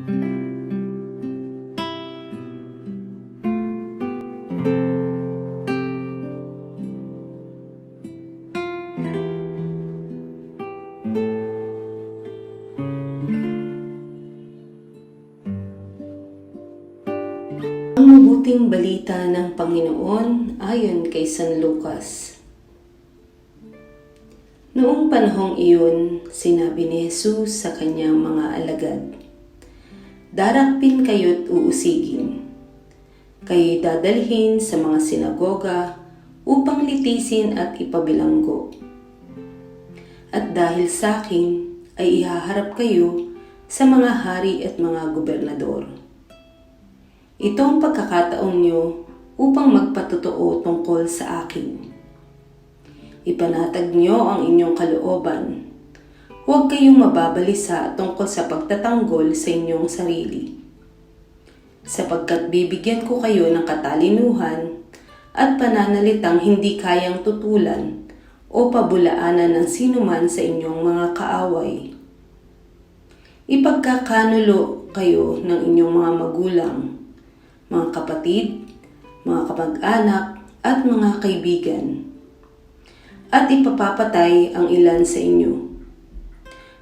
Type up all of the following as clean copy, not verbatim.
Ang mabuting balita ng Panginoon ayon kay San Lucas. Noong panahong iyon, sinabi ni Jesus sa kanyang mga alagad, "Darakpin kayo't uusigin. Kayo'y dadalhin sa mga sinagoga upang litisin at ipabilanggo. At dahil sa akin ay ihaharap kayo sa mga hari at mga gobernador. Ito ang pagkakataon niyo upang magpatotoo tungkol sa akin. Ipanatag niyo ang inyong kalooban. Huwag kayong mababalisa tungkol sa pagtatanggol sa inyong sarili. Sapagkat bibigyan ko kayo ng katalinuhan at pananalitang hindi kayang tutulan o pabulaanan ng sinuman sa inyong mga kaaway. Ipagkakanulo kayo ng inyong mga magulang, mga kapatid, mga kamag-anak at mga kaibigan, at ipapapatay ang ilan sa inyo.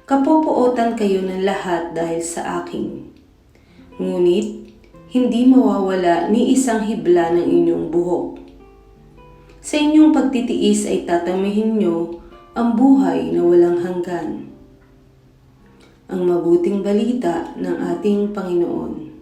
Kapopootan kayo ng lahat dahil sa akin. Ngunit, hindi mawawala ni isang hibla ng inyong buhok. Sa inyong pagtitiis ay tatamihin nyo ang buhay na walang hanggan." Ang mabuting balita ng ating Panginoon.